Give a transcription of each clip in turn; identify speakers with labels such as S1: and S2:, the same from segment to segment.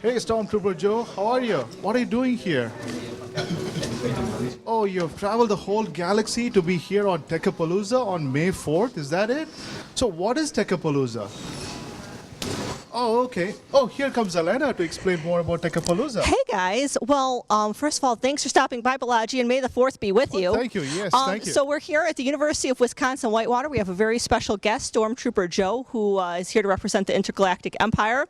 S1: Hey, Stormtrooper Joe, how are you? What are you doing here? Oh, you've traveled the whole galaxy to be here on Techapalooza on May 4th, is that it? So what is Techapalooza? Oh, okay. Oh, here comes Elena to explain more about Techapalooza.
S2: Hey guys. Well, first of all, thanks for stopping by, Balaji, and may the 4th be with you.
S1: Thank you. Yes, thank you.
S2: So we're here at the University of Wisconsin-Whitewater. We have a very special guest, Stormtrooper Joe, who is here to represent the Intergalactic Empire.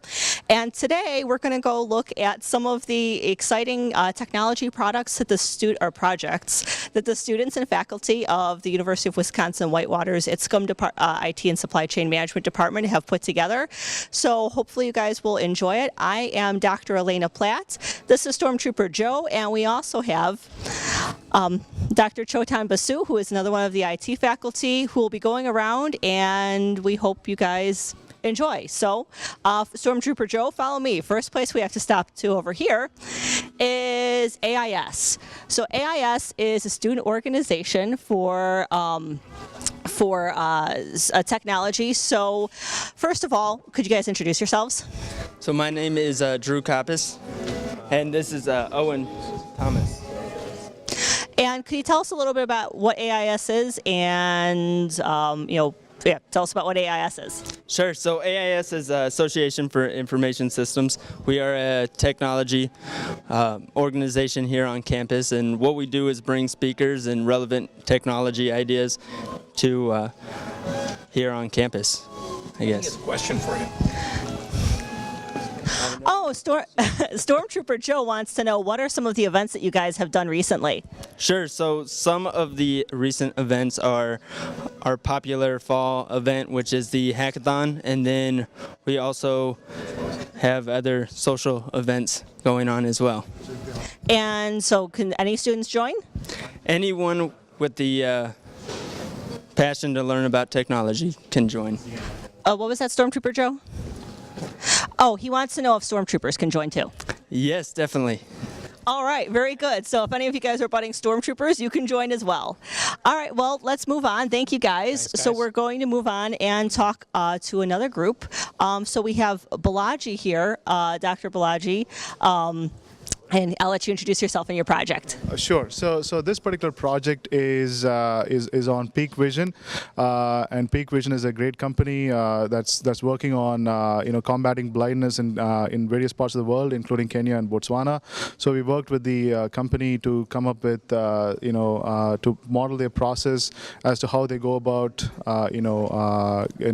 S2: And today we're going to go look at some of the exciting technology products that projects that the students and faculty of the University of Wisconsin-Whitewater's ITSCM IT and Supply Chain Management Department have put together. So hopefully you guys will enjoy it. I am Dr. Elena Platt. This is Stormtrooper Joe, and we also have Dr. Chotan Basu, who is another one of the IT faculty, who will be going around, and we hope you guys enjoy. So, Stormtrooper Joe, follow me. First place we have to stop to over here is AIS. So AIS is a student organization for technology. So first of all, could you guys introduce yourselves?
S3: So my name is Drew Coppice, and this is Owen Thomas.
S2: And could you tell us a little bit about what AIS is and, tell us about what AIS is.
S3: Sure. So AIS is Association for Information Systems. We are a technology organization here on campus, and what we do is bring speakers and relevant technology ideas to here on campus, I guess.
S4: I think it's a question for you.
S2: Oh, Stormtrooper Joe wants to know, what are some of the events that you guys have done recently?
S3: Sure. So some of the recent events are our popular fall event, which is the hackathon, and then we also have other social events going on as well.
S2: And so can any students join?
S3: Anyone with the passion to learn about technology can join.
S2: What was that, Stormtrooper Joe? Oh, he wants to know if Stormtroopers can join too.
S3: Yes, definitely.
S2: All right, very good. So if any of you guys are budding Stormtroopers, you can join as well. All right, well, let's move on. Thank you, guys.
S1: Thanks, guys.
S2: So we're going to move on and talk to another group. So we have Balaji here, Dr. Balaji. And I'll let you introduce yourself and your project.
S1: Sure. So this particular project is on Peak Vision, and Peak Vision is a great company that's working on combating blindness in various parts of the world, including Kenya and Botswana. So we worked with the company to come up with to model their process as to how they go about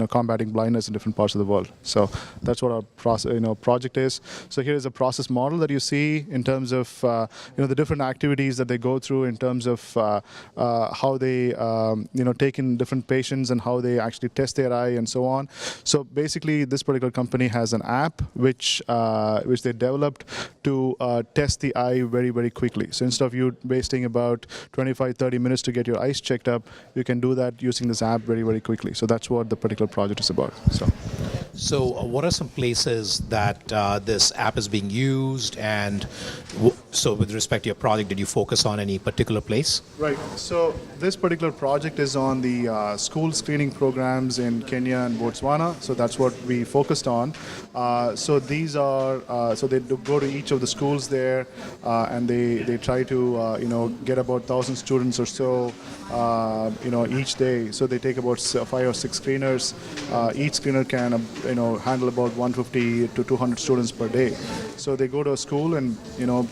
S1: combating blindness in different parts of the world. So that's what our project is. So here is a process model that you see in terms of the different activities that they go through, in terms of how they take in different patients and how they actually test their eye and so on. So basically, this particular company has an app which they developed to test the eye very, very quickly. So instead of you wasting about 25-30 minutes to get your eyes checked up, you can do that using this app very, very quickly. So that's what the particular project is about.
S4: So what are some places that this app is being used, and so with respect to your project, did you focus on any particular place?
S1: Right. So this particular project is on the school screening programs in Kenya and Botswana. So that's what we focused on. So these are so they go to each of the schools there, and they try to get about 1,000 students or so each day. So they take about 5 or 6 screeners. Each screener can handle about 150 to 200 students per day. So they go to a school and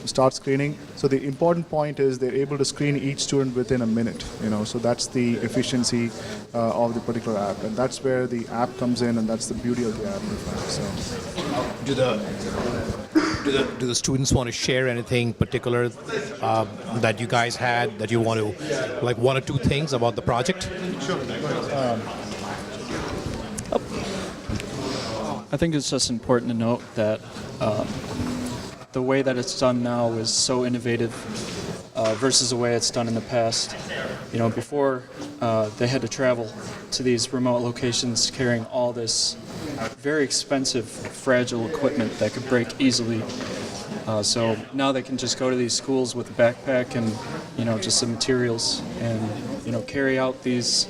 S1: start screening. So the important point is they're able to screen each student within a minute. So that's the efficiency of the particular app, and that's where the app comes in, and that's the beauty of the app. So,
S4: do the students want to share anything particular that you guys had that you want to, like 1 or 2 things about the project?
S1: Sure.
S5: I think it's just important to note that the way that it's done now is so innovative versus the way it's done in the past. Before they had to travel to these remote locations carrying all this very expensive, fragile equipment that could break easily. So now they can just go to these schools with a backpack and just some materials and carry out these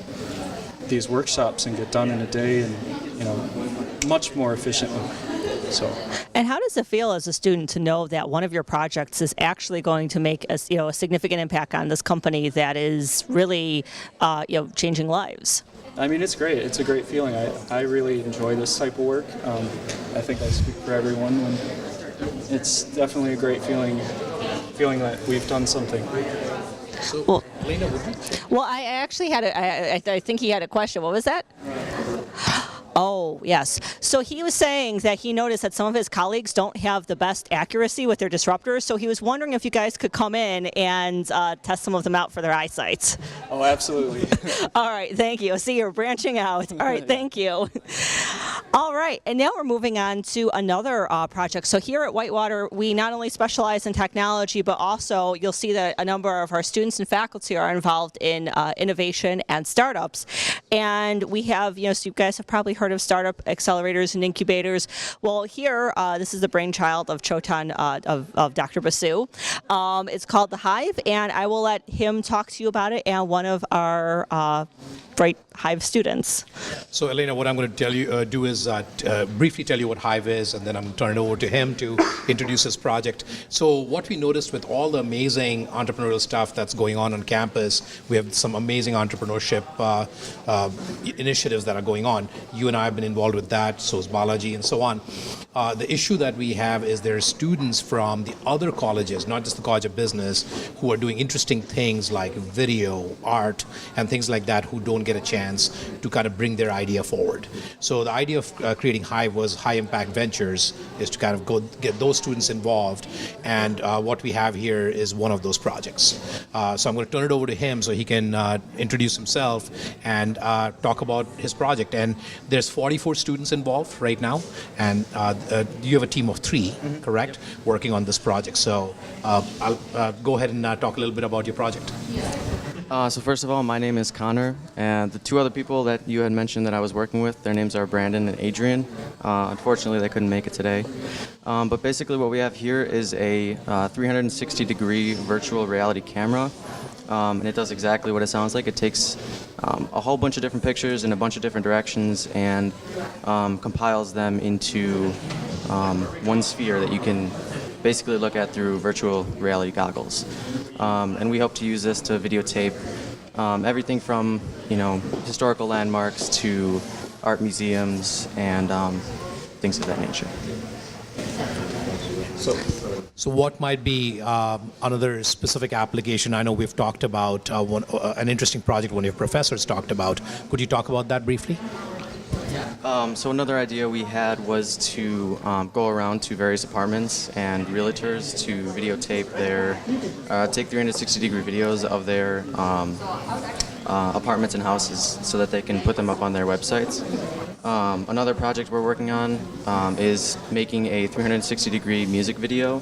S5: workshops and get done in a day and much more efficiently. So.
S2: And how does it feel as a student to know that one of your projects is actually going to make a significant impact on this company that is really changing lives?
S5: I mean, it's great. It's a great feeling. I really enjoy this type of work. I think I speak for everyone when it's definitely a great feeling that we've done something.
S4: So,
S2: Well-
S4: Elena, would you?
S2: Well, I actually had I think he had a question. What was that? Oh, yes. So he was saying that he noticed that some of his colleagues don't have the best accuracy with their disruptors, so he was wondering if you guys could come in and test some of them out for their eyesight.
S5: Oh, absolutely.
S2: All right, thank you. See, you're branching out. All right, thank you. All right, and now we're moving on to another project. So here at Whitewater, we not only specialize in technology, but also you'll see that a number of our students and faculty are involved in innovation and startups. And we have, so you guys have probably heard of startup accelerators and incubators. Well, here, this is the brainchild of Chotan, of Dr. Basu. It's called the Hive, and I will let him talk to you about it and one of our bright Hive students.
S4: So, Elena, what I'm going to tell you do is briefly tell you what Hive is, and then I'm going to turn it over to him to introduce his project. So, what we noticed with all the amazing entrepreneurial stuff that's going on campus, we have some amazing entrepreneurship initiatives that are going on. You and I have been involved with that, so is Balaji, and so on. The issue that we have is there are students from the other colleges, not just the College of Business, who are doing interesting things like video, art, and things like that, who don't get a chance to kind of bring their idea forward. So the idea of creating Hive was High Impact Ventures, is to kind of go get those students involved, and what we have here is one of those projects. So I'm going to turn it over to him so he can introduce himself and talk about his project. And there's 44 students involved right now, and you have a team of 3, correct, working on this project. So I'll go ahead and talk a little bit about your project.
S6: So first of all, my name is Connor, and the 2 other people that you had mentioned that I was working with, their names are Brandon and Adrian. Unfortunately, they couldn't make it today. But basically what we have here is a 360-degree virtual reality camera, and it does exactly what it sounds like. It takes a whole bunch of different pictures in a bunch of different directions and compiles them into one sphere that you can basically look at through virtual reality goggles. And we hope to use this to videotape everything from, historical landmarks to art museums and things of that nature.
S4: So what might be another specific application? I know we've talked about an interesting project one of your professors talked about. Could you talk about that briefly?
S6: So another idea we had was to go around to various apartments and realtors to videotape take 360-degree videos of their apartments and houses so that they can put them up on their websites. Another project we're working on is making a 360-degree music video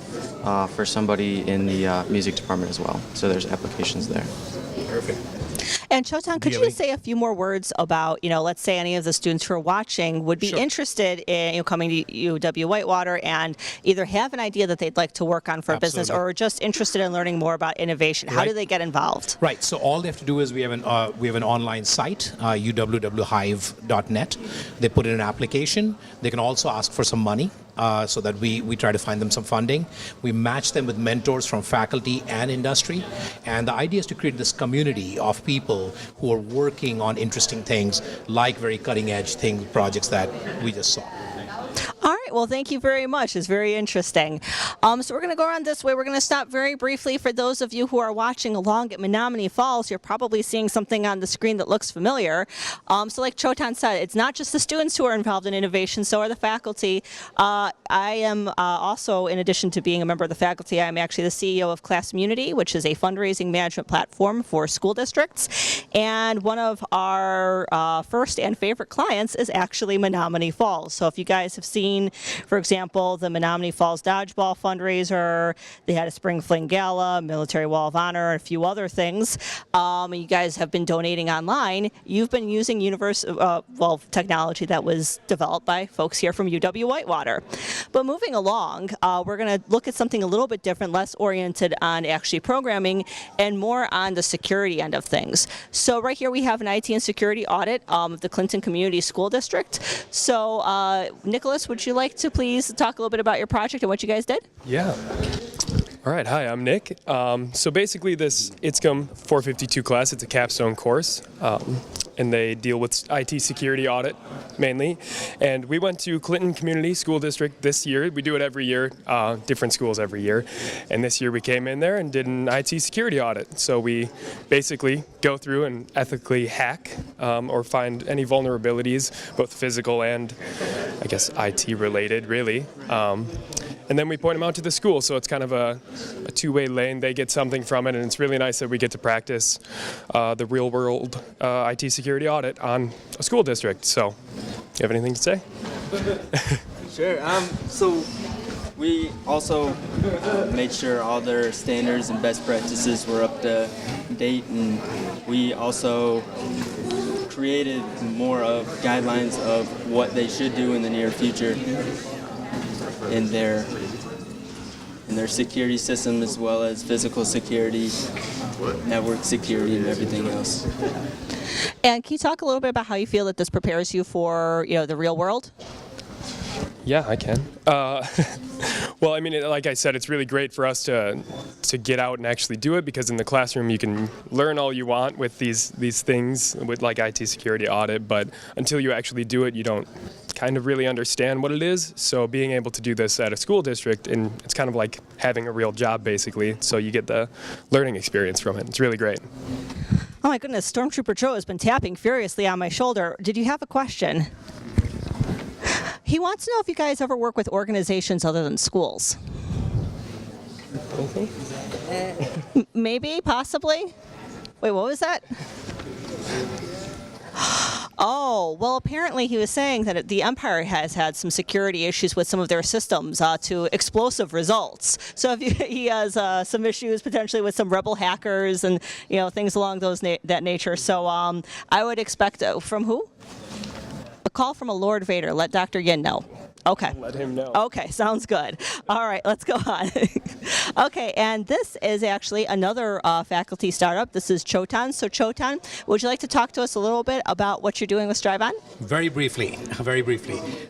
S6: for somebody in the music department as well. So there's applications there.
S4: Perfect.
S2: And Chotan, could you say a few more words about, let's say any of the students who are watching would be interested in coming to UW Whitewater and either have an idea that they'd like to work on for a business or are just interested in learning more about innovation. How do they get involved?
S4: Right. So all they have to do is we have an online site, uwwhive.net. They put in an application. They can also ask for some money. So that we try to find them some funding. We match them with mentors from faculty and industry. And the idea is to create this community of people who are working on interesting things, like very cutting edge projects that we just saw.
S2: All right, well, thank you very much. It's very interesting. So we're going to go around this way. We're going to stop very briefly. For those of you who are watching along at Menominee Falls, you're probably seeing something on the screen that looks familiar. So like Chotan said, it's not just the students who are involved in innovation, so are the faculty. I am also, in addition to being a member of the faculty, I'm actually the CEO of Classmunity, which is a fundraising management platform for school districts. And one of our first and favorite clients is actually Menominee Falls. So if you guys have seen, for example, the Menominee Falls Dodgeball fundraiser, they had a Spring Fling Gala, Military Wall of Honor, and a few other things. You guys have been donating online. You've been using technology that was developed by folks here from UW Whitewater. But moving along, we're going to look at something a little bit different, less oriented on actually programming and more on the security end of things. So right here we have an IT and security audit of the Clinton Community School District. So Nicholas, would you like to please talk a little bit about your project and what you guys did?
S7: Yeah. All right, hi, I'm Nick. So basically this ITSCM 452 class, it's a capstone course, and they deal with IT security audit mainly. And we went to Clinton Community School District this year. We do it every year, different schools every year. And this year we came in there and did an IT security audit. So we basically go through and ethically hack or find any vulnerabilities, both physical and, I guess, IT related, really. And then we point them out to the school, so it's kind of a two-way lane. They get something from it, and it's really nice that we get to practice the real-world IT security audit on a school district. So, you have anything to say?
S3: Sure. So we also made sure all their standards and best practices were up to date, and we also created more of guidelines of what they should do in the near future in their security system, as well as physical security, network security, and everything else.
S2: And can you talk a little bit about how you feel that this prepares you for, the real world?
S7: Yeah, I can. Well, I mean, like I said, it's really great for us to get out and actually do it, because in the classroom you can learn all you want with these things with like IT security audit, but until you actually do it, you don't kind of really understand what it is. So being able to do this at a school district, and it's kind of like having a real job basically, so you get the learning experience from it. It's really great.
S2: Oh my goodness, Stormtrooper Joe has been tapping furiously on my shoulder. Did you have a question? He wants to know if you guys ever work with organizations other than schools. Maybe, possibly. Wait, what was that? Oh, well, apparently he was saying that the Empire has had some security issues with some of their systems to explosive results. So if he has some issues potentially with some rebel hackers and things along that nature. So I would expect from who? A call from a Lord Vader. Let Dr. Yin know. Okay.
S7: Let him know.
S2: Okay, sounds good. All right, let's go on. Okay, and this is actually another faculty startup. This is Chotan. So Chotan, would you like to talk to us a little bit about what you're doing with Strive-On?
S4: Very briefly.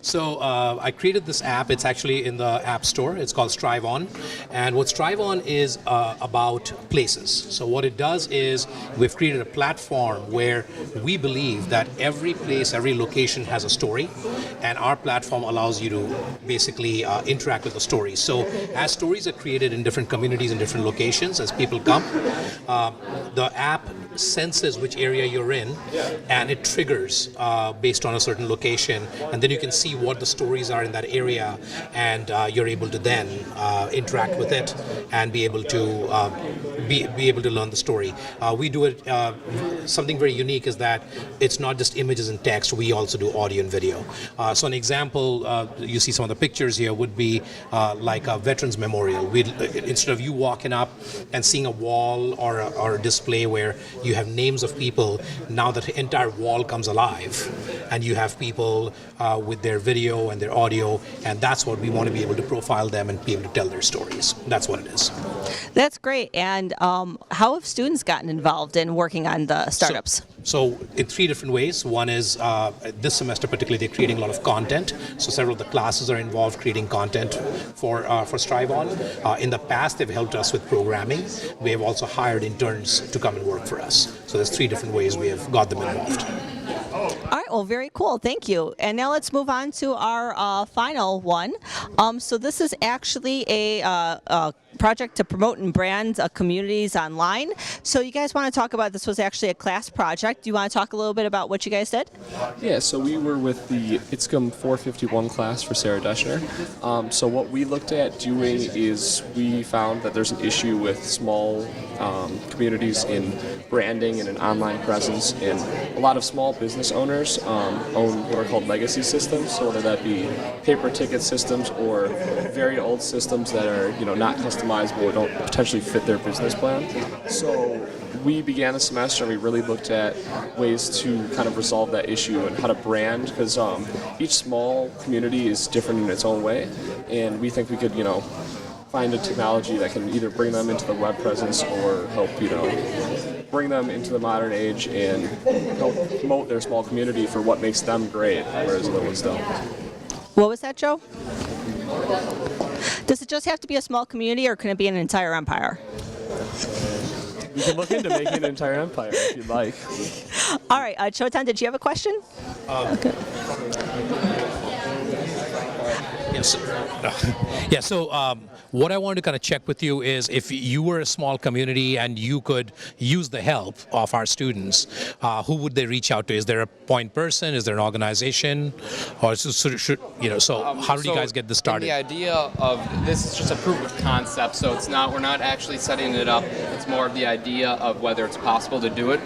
S4: So I created this app. It's actually in the App Store. It's called Strive On. And what Strive On is about places. So what it does is we've created a platform where we believe that every place, every location has a story, and our platform allows you to basically interact with the stories. So as stories are created in different communities and different locations, as people come, the app senses which area you're in, and it triggers based on a certain location, and then you can see what the stories are in that area, and you're able to then interact with it and be able to be able to learn the story. We do it. Something very unique is that it's not just images and text. We also do audio and video. So an example, you see some of the pictures here, would be like a veterans memorial. Instead of you walking up and seeing a wall or a display where you have names of people, now the entire wall comes alive, and you have people with their video and their audio, and that's what we want to be able to profile them and be able to tell their stories. That's what it is.
S2: That's great. And how have students gotten involved in working on the startups?
S4: So in three different ways. One is this semester particularly, they're creating a lot of content. So several of the classes are involved creating content for Strive On. In the past, they've helped us with programming. We have also hired interns to come and work for us. So there's three different ways we have got them involved.
S2: All right, well, very cool. Thank you. And now let's move on to our final one. So this is actually a project to promote and brand communities online. So you guys want to talk about, this was actually a class project. Do you want to talk a little bit about what you guys did?
S8: Yeah, so we were with the ITSCM 451 class for Sarah Deschner. So what we looked at doing is we found that there's an issue with small communities in branding and an online presence, and a lot of small business owners own what are called legacy systems. So whether that be paper ticket systems or very old systems that are not customizable or don't potentially fit their business plan. So we began the semester and we really looked at ways to kind of resolve that issue and how to brand, because each small community is different in its own way, and we think we could find a technology that can either bring them into the web presence or help bring them into the modern age and help promote their small community for what makes them great, whereas other ones don't.
S2: What was that, Joe? Does it just have to be a small community, or can it be an entire empire?
S8: We can look into making an entire empire if you'd like.
S2: All right, Chotan, did you have a question? Okay.
S4: Yes. Yeah, so what I wanted to kind of check with you is if you were a small community and you could use the help of our students, who would they reach out to? Is there a point person? Is there an organization? Or how did you guys get this started?
S9: The idea of this is just a proof of concept, so we're not actually setting it up. It's more of the idea of whether it's possible to do it.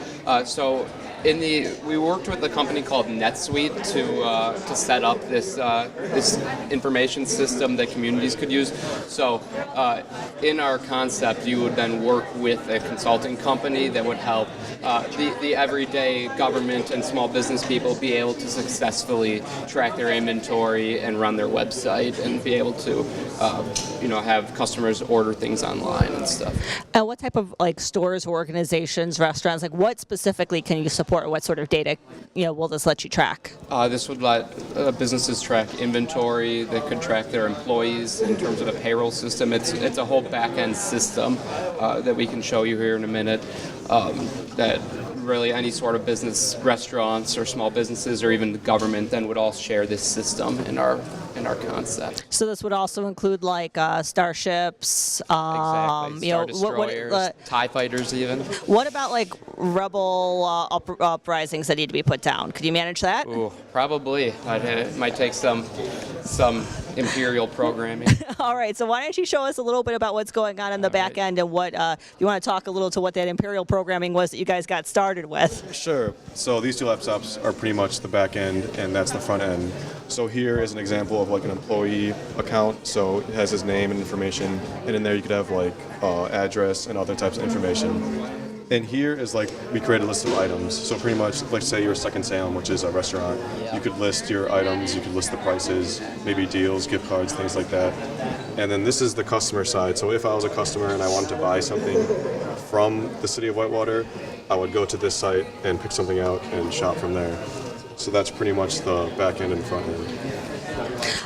S9: We worked with a company called NetSuite to set up this information system that communities could use. So in our concept, you would then work with a consulting company that would help the everyday government and small business people be able to successfully track their inventory and run their website and be able to have customers order things online and stuff.
S2: And what type of stores, organizations, restaurants, what specifically can you support? What sort of data will this let you track?
S9: This would let businesses track inventory. They could track their employees in terms of a payroll system. It's a whole back-end system that we can show you here in a minute. That really any sort of business, restaurants or small businesses or even the government, then would all share this system in our concept.
S2: So this would also include starships,
S9: Exactly. Star Destroyers, TIE fighters even.
S2: What about rebel uprisings that need to be put down? Could you manage that?
S9: Ooh, probably. It might take some imperial programming.
S2: All right, so why don't you show us a little bit about what's going on in the back end and what you want to talk a little to what that imperial programming was that you guys got started with.
S10: Sure. So these two laptops are pretty much the back end, and that's the front end. So here is an example of an employee account. So it has his name and information, and in there you could have address and other types of information. And here is we create a list of items. So pretty much, say you're Second Salem, which is a restaurant. You could list your items, you could list the prices, maybe deals, gift cards, things like that. And then this is the customer side. So if I was a customer and I wanted to buy something from the city of Whitewater, I would go to this site and pick something out and shop from there. So that's pretty much the back end and front end.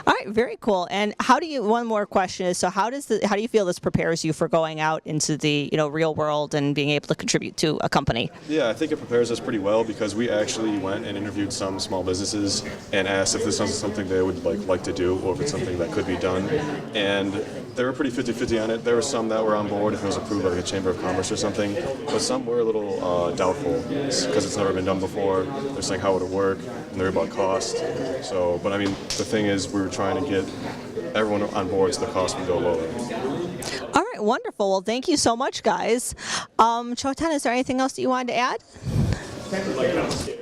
S2: All right, very cool. And one more question is, so how do you feel this prepares you for going out into the real world and being able to contribute to a company?
S10: Yeah, I think it prepares us pretty well because we actually went and interviewed some small businesses and asked if this was something they would like to do or if it's something that could be done. And they were pretty 50-50 on it. There were some that were on board if it was approved by the Chamber of Commerce or something, but some were a little doubtful because it's never been done before. They're saying how would it work, and they're about cost. So, but I mean, the thing is, we were trying to get everyone on board so the cost would go lower.
S2: All right, wonderful. Well, thank you so much, guys. Chotan, is there anything else that you wanted to add?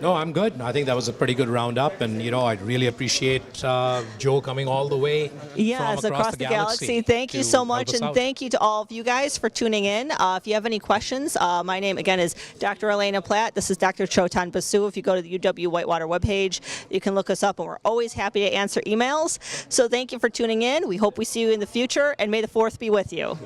S4: No, I'm good. I think that was a pretty good roundup, and I'd really appreciate Joe coming all the way
S2: yes,
S4: from
S2: across the galaxy. Thank you so much, and thank you to all of you guys for tuning in. If you have any questions, my name again is Dr. Elena Platt. This is Dr. Chotan Basu. If you go to the UW Whitewater webpage, you can look us up, and we're always happy to answer emails. So thank you for tuning in. We hope we see you in the future, and may the 4th be with you.